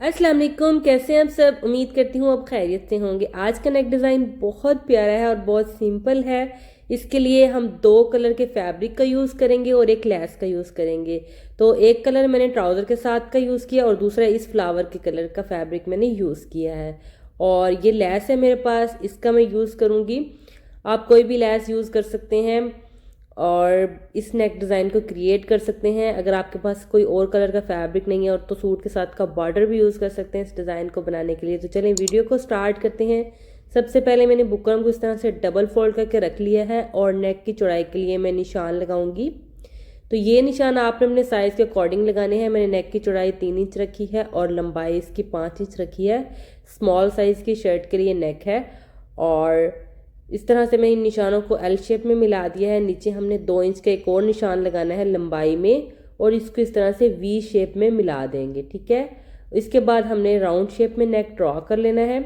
अस्सलाम वालेकुम, कैसे हैं आप सब। उम्मीद करती हूँ आप खैरियत से होंगे। आज का नेक डिज़ाइन बहुत प्यारा है और बहुत सिंपल है। इसके लिए हम 2 कलर के फैब्रिक का यूज़ करेंगे और एक लेस का यूज़ करेंगे। तो एक कलर मैंने ट्राउज़र के साथ का यूज़ किया और दूसरा इस फ्लावर के कलर का फैब्रिक मैंने यूज़ किया है। और ये लेस है मेरे पास, इसका मैं यूज़ करूँगी। आप कोई भी लेस यूज़ कर सकते हैं और इस नेक डिज़ाइन को क्रिएट कर सकते हैं। अगर आपके पास कोई और कलर का फैब्रिक नहीं है और तो सूट के साथ का बॉर्डर भी यूज़ कर सकते हैं इस डिज़ाइन को बनाने के लिए। तो चलें वीडियो को स्टार्ट करते हैं। सबसे पहले मैंने बुकरम को इस तरह से डबल फोल्ड करके रख लिया है और नेक की चौड़ाई के लिए मैं निशान लगाऊंगी। तो ये निशान आपने अपने साइज़ के अकॉर्डिंग लगाने हैं। मैंने नेक की चौड़ाई 3 इंच रखी है और लंबाई इसकी 5 इंच रखी है। स्मॉल साइज़ की शर्ट के लिए नेक है। और इस तरह से मैं इन निशानों को एल शेप में मिला दिया है। नीचे हमने 2 इंच का एक और निशान लगाना है लंबाई में और इसको इस तरह से वी शेप में मिला देंगे, ठीक है। इसके बाद हमने राउंड शेप में नेक ड्रॉ कर लेना है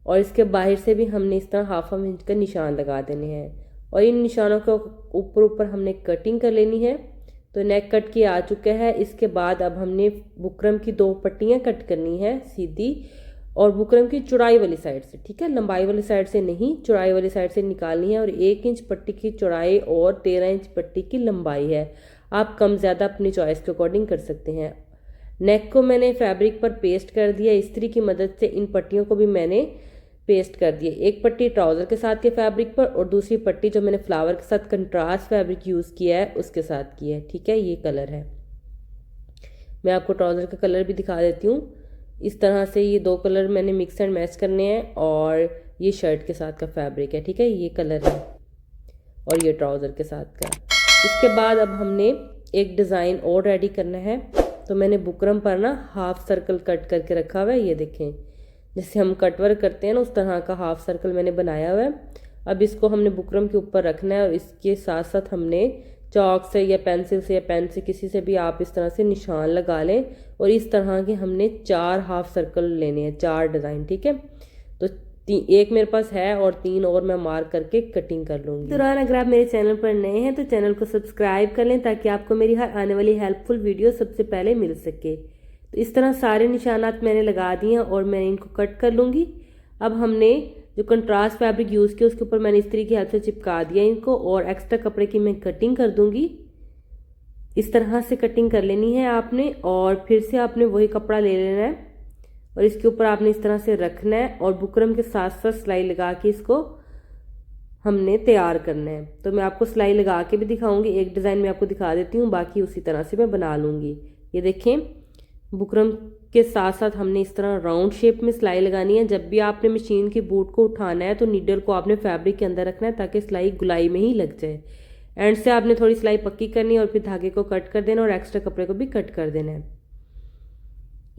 और इसके बाहर से भी हमने इस तरह हाफ इंच का निशान लगा देने हैं और इन निशानों के ऊपर ऊपर हमने कटिंग कर लेनी है। तो नेक कट किया आ चुका है। इसके बाद अब हमने बुकरम की 2 पट्टियाँ कट करनी है सीधी और बुकरम की चौड़ाई वाली साइड से, ठीक है। लंबाई वाली साइड से नहीं, चौड़ाई वाली साइड से निकालनी है। और 1 इंच पट्टी की चौड़ाई और 13 इंच पट्टी की लंबाई है। आप कम ज़्यादा अपनी चॉइस के अकॉर्डिंग कर सकते हैं। नेक को मैंने फैब्रिक पर पेस्ट कर दिया। इस्त्री की मदद से इन पट्टियों को भी मैंने पेस्ट कर दिया। एक पट्टी ट्राउज़र के साथ के फैब्रिक पर और दूसरी पट्टी जो मैंने फ्लावर के साथ कंट्रास्ट फैब्रिक यूज़ किया है उसके साथ की है, ठीक है। ये कलर है। मैं आपको ट्राउज़र का कलर भी दिखा देती हूँ। इस तरह से ये 2 कलर मैंने मिक्स एंड मैच करने हैं और ये शर्ट के साथ का फैब्रिक है, ठीक है। ये कलर है और ये ट्राउज़र के साथ का। इसके बाद अब हमने एक डिज़ाइन और रेडी करना है। तो मैंने बुकरम पर ना हाफ सर्कल कट करके रखा हुआ है। ये देखें, जैसे हम कटवर्क करते हैं ना उस तरह का हाफ सर्कल मैंने बनाया हुआ है। अब इसको हमने बुकरम के ऊपर रखना है और इसके साथ साथ हमने चॉक से या पेंसिल से या पेन से किसी से भी आप इस तरह से निशान लगा लें और इस तरह के हमने 4 हाफ सर्कल लेने हैं, 4 डिज़ाइन, ठीक है। तो एक मेरे पास है और 3 और मैं मार्क करके कटिंग कर लूँगी। दौरान अगर आप मेरे चैनल पर नए हैं तो चैनल को सब्सक्राइब कर लें ताकि आपको मेरी हर आने वाली हेल्पफुल वीडियो सबसे पहले मिल सके। तो इस तरह सारे निशानात मैंने लगा दिए हैं और मैं इनको कट कर लूँगी। अब हमने जो कंट्रास्ट फैब्रिक यूज़ किया उसके ऊपर मैंने इस्त्री की हेल्प से चिपका दिया इनको और एक्स्ट्रा कपड़े की मैं कटिंग कर दूंगी। इस तरह से कटिंग कर लेनी है आपने और फिर से आपने वही कपड़ा ले लेना है और इसके ऊपर आपने इस तरह से रखना है और बुकरम के साथ साथ सिलाई लगा के इसको हमने तैयार करना है। तो मैं आपको सिलाई लगा के भी दिखाऊंगी। एक डिज़ाइन में आपको दिखा देती हूँ, बाकी उसी तरह से मैं बना लूँगी। ये देखें, बुकरम के साथ साथ हमने इस तरह राउंड शेप में सिलाई लगानी है। जब भी आपने मशीन की बूट को उठाना है तो नीडल को आपने फैब्रिक के अंदर रखना है ताकि सिलाई गुलाई में ही लग जाए। एंड से आपने थोड़ी सिलाई पक्की करनी है और फिर धागे को कट कर देना और एक्स्ट्रा कपड़े को भी कट कर देना है।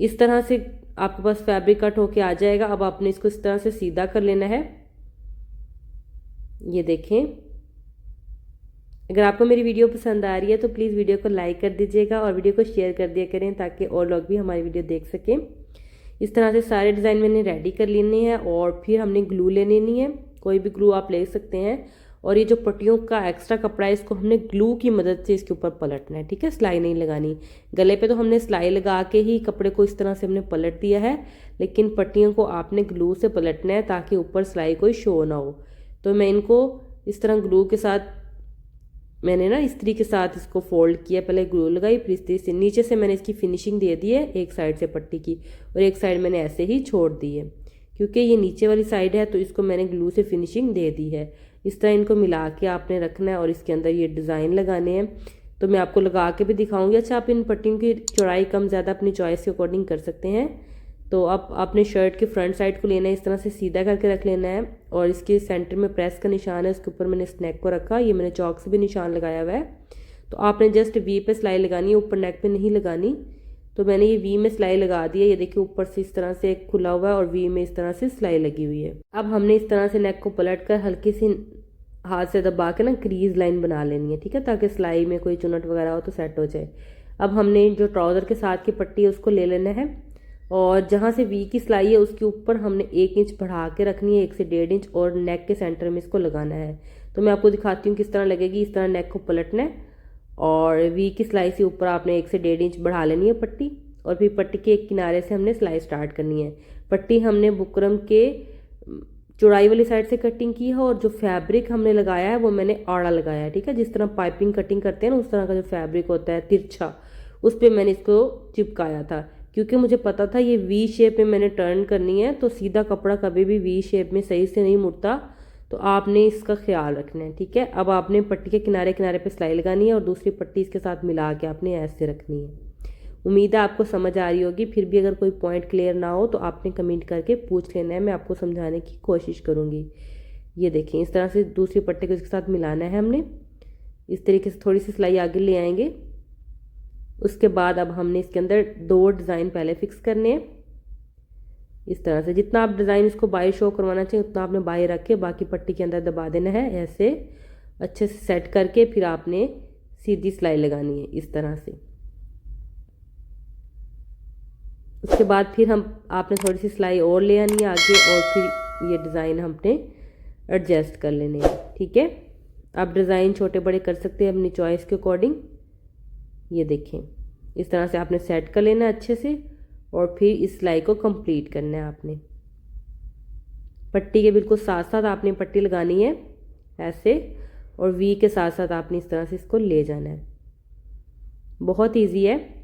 इस तरह से आपके पास फैब्रिक कट होके आ जाएगा। अब आपने इसको इस तरह से सीधा कर लेना है। ये देखें, अगर आपको मेरी वीडियो पसंद आ रही है तो प्लीज़ वीडियो को लाइक कर दीजिएगा और वीडियो को शेयर कर दिया करें ताकि और लोग भी हमारी वीडियो देख सकें। इस तरह से सारे डिज़ाइन मैंने रेडी कर लेने हैं और फिर हमने ग्लू ले लेनी है। कोई भी ग्लू आप ले सकते हैं और ये जो पट्टियों का एक्स्ट्रा कपड़ा है इसको हमने ग्लू की मदद से इसके ऊपर पलटना है, ठीक है। सिलाई नहीं लगानी। गले पे तो हमने सिलाई लगा के ही कपड़े को इस तरह से हमने पलट दिया है, लेकिन पट्टियों को आपने ग्लू से पलटना है ताकि ऊपर सिलाई कोई शो ना हो। तो मैं इनको इस तरह ग्लू के साथ मैंने ना इस्त्री के साथ इसको फोल्ड किया, पहले ग्लू लगाई फिर इस्त्री से नीचे से मैंने इसकी फिनिशिंग दे दी है एक साइड से पट्टी की और एक साइड मैंने ऐसे ही छोड़ दी है क्योंकि ये नीचे वाली साइड है तो इसको मैंने ग्लू से फिनिशिंग दे दी है। इस तरह इनको मिला के आपने रखना है और इसके अंदर ये डिज़ाइन लगाने हैं। तो मैं आपको लगा के भी दिखाऊंगी। अच्छा, आप इन पट्टियों की चौड़ाई कम ज़्यादा अपनी चॉइस के अकॉर्डिंग कर सकते हैं। तो अब आपने शर्ट के फ्रंट साइड को लेना है, इस तरह से सीधा करके रख लेना है और इसके सेंटर में प्रेस का निशान है, उसके ऊपर मैंने स्नैक को रखा। ये मैंने चौक से भी निशान लगाया हुआ है। तो आपने जस्ट वी पे सिलाई लगानी है, ऊपर नेक पे नहीं लगानी। तो मैंने ये वी में सिलाई लगा दी है। ये देखिए ऊपर से इस तरह से खुला हुआ है और वी में इस तरह से सिलाई लगी हुई है। अब हमने इस तरह से नेक को पलट कर हल्की सी हाथ से दबा के ना क्रीज लाइन बना लेनी है, ठीक है, ताकि सिलाई में कोई चुनट वगैरह हो तो सेट हो जाए। अब हमने जो ट्राउज़र के साथ की पट्टी है उसको ले लेना है और जहाँ से वी की सिलाई है उसके ऊपर हमने 1 इंच बढ़ा के रखनी है, 1 से 1.5 इंच, और नेक के सेंटर में इसको लगाना है। तो मैं आपको दिखाती हूँ किस तरह लगेगी। इस तरह नेक को पलटना है और वी की सिलाई से ऊपर आपने 1 से 1.5 इंच बढ़ा लेनी है पट्टी और फिर पट्टी के एक किनारे से हमने सिलाई स्टार्ट करनी है। पट्टी हमने बुकरम के चौड़ाई वाली साइड से कटिंग की है और जो फैब्रिक हमने लगाया है वो मैंने आड़ा लगाया है, ठीक है। जिस तरह पाइपिंग कटिंग करते हैं ना उस तरह का जो फैब्रिक होता है तिरछा, उस पर मैंने इसको चिपकाया था, क्योंकि मुझे पता था ये वी शेप में मैंने टर्न करनी है, तो सीधा कपड़ा कभी भी वी शेप में सही से नहीं मुड़ता, तो आपने इसका ख्याल रखना है, ठीक है। अब आपने पट्टी के किनारे किनारे पे सिलाई लगानी है और दूसरी पट्टी इसके साथ मिला के आपने ऐसे रखनी है। उम्मीद है आपको समझ आ रही होगी। फिर भी अगर कोई पॉइंट क्लियर ना हो तो आपने कमेंट करके पूछ लेना है, मैं आपको समझाने की कोशिश करूँगी। ये देखिए इस तरह से दूसरी पट्टी को इसके साथ मिलाना है हमने। इस तरीके से थोड़ी सी सिलाई आगे ले आएंगे। उसके बाद अब हमने इसके अंदर 2 डिज़ाइन पहले फिक्स करने हैं। इस तरह से जितना आप डिज़ाइन इसको बाई शो करवाना चाहिए उतना आपने बाई रख के बाकी पट्टी के अंदर दबा देना है। ऐसे अच्छे से सेट करके फिर आपने सीधी सिलाई लगानी है इस तरह से। उसके बाद फिर आपने थोड़ी सी सिलाई और ले आनी है आगे और फिर ये डिज़ाइन हमने एडजस्ट कर लेने हैं, ठीक है। आप डिज़ाइन छोटे बड़े कर सकते हैं अपनी चॉइस के अकॉर्डिंग। ये देखें इस तरह से आपने सेट कर लेना है अच्छे से और फिर इस सिलाई को कंप्लीट करना है आपने। पट्टी के बिल्कुल साथ साथ आपने पट्टी लगानी है ऐसे, और वी के साथ साथ आपने इस तरह से इसको ले जाना है। बहुत इजी है।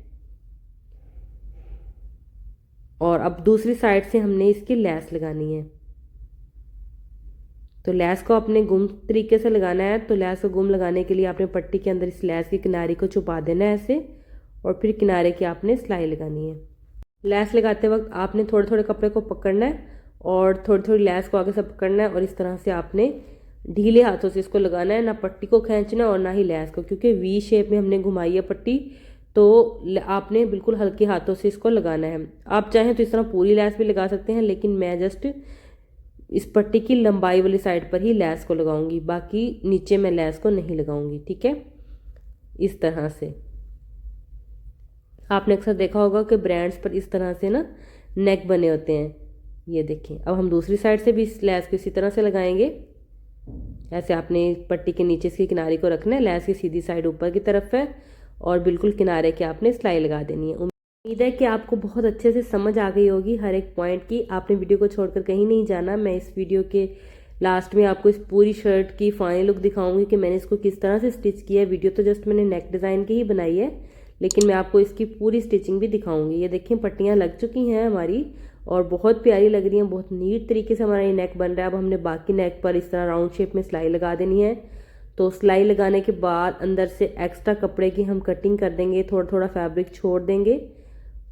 और अब दूसरी साइड से हमने इसकी लैस लगानी है, तो लैस को अपने गुम तरीके से लगाना है। तो लैस को गुम लगाने के लिए आपने पट्टी के अंदर इस लैस की किनारे को छुपा देना है ऐसे, और फिर किनारे की आपने सिलाई लगानी है। लैस लगाते वक्त आपने थोड़े थोड़े कपड़े को पकड़ना है और थोड़ी थोड़ी लैस को आगे से पकड़ना है, और इस तरह से आपने ढीले हाथों से इसको लगाना है, ना पट्टी को खींचना और ना ही लैस को, क्योंकि वी शेप में हमने घुमाई है पट्टी, तो आपने बिल्कुल हल्के हाथों से इसको लगाना है। आप चाहें तो इस तरह पूरी लैस भी लगा सकते हैं, लेकिन मैं जस्ट इस पट्टी की लंबाई वाली साइड पर ही लैस को लगाऊंगी, बाकी नीचे मैं लैस को नहीं लगाऊंगी, ठीक है। इस तरह से आपने अक्सर देखा होगा कि ब्रांड्स पर इस तरह से ना नेक बने होते हैं। ये देखें अब हम दूसरी साइड से भी इस लैस को इसी तरह से लगाएंगे। ऐसे आपने पट्टी के नीचे इसके किनारे को रखना है, लैस की सीधी साइड ऊपर की तरफ है और बिल्कुल किनारे के आपने सिलाई लगा देनी है। उम्मीद है कि आपको बहुत अच्छे से समझ आ गई होगी हर एक पॉइंट की। आपने वीडियो को छोड़कर कहीं नहीं जाना। मैं इस वीडियो के लास्ट में आपको इस पूरी शर्ट की फाइनल लुक दिखाऊंगी कि मैंने इसको किस तरह से स्टिच किया है। वीडियो तो जस्ट मैंने नेक डिज़ाइन की ही बनाई है, लेकिन मैं आपको इसकी पूरी स्टिचिंग भी दिखाऊंगी। ये देखिए पट्टियाँ लग चुकी हैं हमारी और बहुत प्यारी लग रही हैं, बहुत नीट तरीके से हमारा ये नेक बन रहा है। अब हमने बाकी नेक पर इस तरह राउंड शेप में सिलाई लगा देनी है। तो सिलाई लगाने के बाद अंदर से एक्स्ट्रा कपड़े की हम कटिंग कर देंगे, थोड़ा थोड़ा फैब्रिक छोड़ देंगे,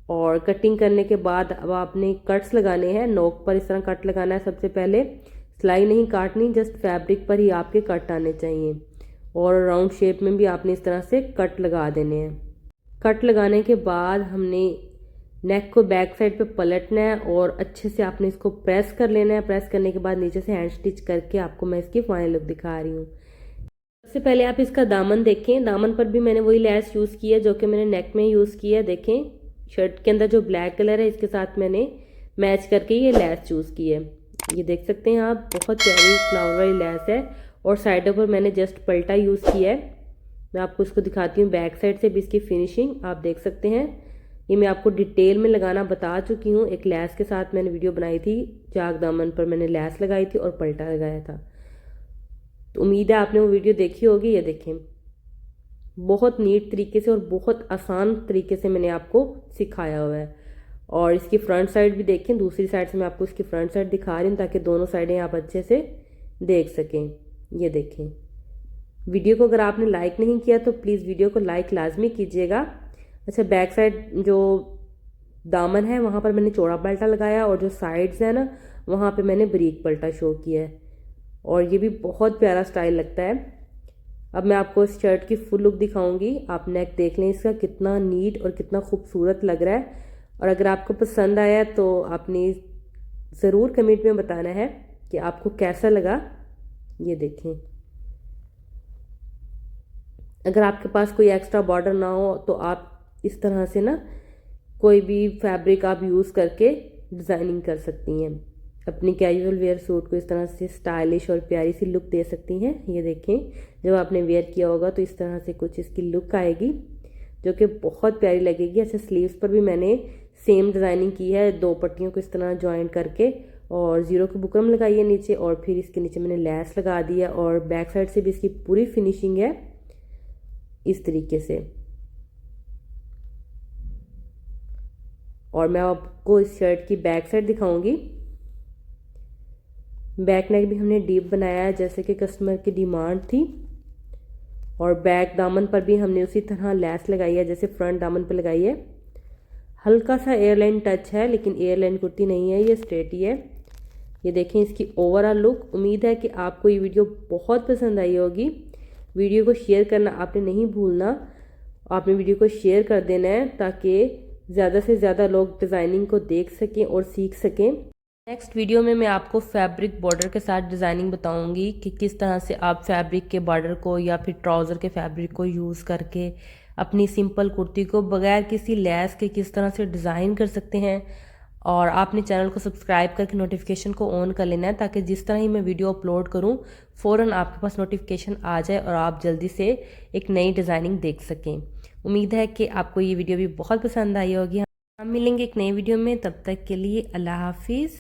और कटिंग करने के बाद अब आपने कट्स लगाने हैं। नोक पर इस तरह कट लगाना है सबसे पहले, सिलाई नहीं काटनी, जस्ट फैब्रिक पर ही आपके कट आने चाहिए। और राउंड शेप में भी आपने इस तरह से कट लगा देने हैं। कट लगाने के बाद हमने नेक को बैक साइड पे पलटना है और अच्छे से आपने इसको प्रेस कर लेना है। प्रेस करने के बाद नीचे से हैंड स्टिच करके आपको मैं इसकी फाइनल लुक दिखा रही हूँ। सबसे पहले आप इसका दामन देखें। दामन पर भी मैंने वही लैस यूज़ की है जो कि मैंने नेक में यूज़ की है। देखें शर्ट के अंदर जो ब्लैक कलर है इसके साथ मैंने मैच करके ये लैस चूज़ की है। ये देख सकते हैं आप, बहुत प्यारी फ्लावर वाली लैस है। और साइडों पर मैंने जस्ट पल्टा यूज़ किया है। मैं आपको इसको दिखाती हूँ बैक साइड से भी इसकी फिनिशिंग आप देख सकते हैं। ये मैं आपको डिटेल में लगाना बता चुकी हूँ। एक लैस के साथ मैंने वीडियो बनाई थी, चाक दामन पर मैंने लैस लगाई थी और पल्टा लगाया था। तो उम्मीद है आपने वो वीडियो देखी होगी। ये देखें बहुत नीट तरीके से और बहुत आसान तरीके से मैंने आपको सिखाया हुआ है। और इसकी फ्रंट साइड भी देखें, दूसरी साइड से मैं आपको इसकी फ्रंट साइड दिखा रही हूँ ताकि दोनों साइडें आप अच्छे से देख सकें। ये देखें वीडियो को अगर आपने लाइक नहीं किया तो प्लीज़ वीडियो को लाइक लाजमी कीजिएगा। अच्छा बैक साइड जो दामन है वहाँ पर मैंने चौड़ा पल्टा लगाया और जो साइड्स है ना वहाँ पे मैंने बारीक पल्टा शो किया है, और ये भी बहुत प्यारा स्टाइल लगता है। अब मैं आपको इस शर्ट की फुल लुक दिखाऊंगी। आप नेक देख लें इसका कितना नीट और कितना खूबसूरत लग रहा है। और अगर आपको पसंद आया तो आपने ज़रूर कमेंट में बताना है कि आपको कैसा लगा। ये देखें अगर आपके पास कोई एक्स्ट्रा बॉर्डर ना हो तो आप इस तरह से ना कोई भी फैब्रिक आप यूज़ करके डिज़ाइनिंग कर सकती हैं। अपनी कैजुअल वेयर सूट को इस तरह से स्टाइलिश और प्यारी सी लुक दे सकती हैं। ये देखें जब आपने वेयर किया होगा तो इस तरह से कुछ इसकी लुक आएगी। जो कि बहुत प्यारी लगेगी। ऐसे स्लीव्स पर भी मैंने सेम डिज़ाइनिंग की है, 2 पट्टियों को इस तरह जॉइन करके और ज़ीरो की बुकरम लगाई है नीचे और फिर इसके नीचे मैंने लैस लगा दी है और बैक साइड से भी इसकी पूरी फिनिशिंग है इस तरीके से। और मैं आपको इस शर्ट की बैक साइड दिखाऊंगी। बैक नेक भी हमने डीप बनाया है जैसे कि कस्टमर की डिमांड थी और बैक दामन पर भी हमने उसी तरह लैस लगाई है जैसे फ्रंट दामन पर लगाई है। हल्का सा एयरलाइन टच है लेकिन एयरलाइन कुर्ती नहीं है, ये स्ट्रेट ही है। ये देखें इसकी ओवरऑल लुक। उम्मीद है कि आपको ये वीडियो बहुत पसंद आई होगी। वीडियो को शेयर करना आपने नहीं भूलना, आपने वीडियो को शेयर कर देना है ताकि ज़्यादा से ज़्यादा लोग डिज़ाइनिंग को देख सकें और सीख सकें। नेक्स्ट वीडियो में मैं आपको फैब्रिक बॉर्डर के साथ डिज़ाइनिंग बताऊंगी कि किस तरह से आप फैब्रिक के बॉर्डर को या फिर ट्राउज़र के फैब्रिक को यूज़ करके अपनी सिंपल कुर्ती को बगैर किसी लैस के किस तरह से डिज़ाइन कर सकते हैं। और आपने चैनल को सब्सक्राइब करके नोटिफिकेशन को ऑन कर लेना है ताकि जिस तरह ही मैं वीडियो अपलोड करूं फ़ौरन आपके पास नोटिफिकेशन आ जाए और आप जल्दी से एक नई डिज़ाइनिंग देख सकें। उम्मीद है कि आपको ये वीडियो भी बहुत पसंद आई होगी। हम मिलेंगे एक नई वीडियो में, तब तक के लिए अल्लाह हाफिज़।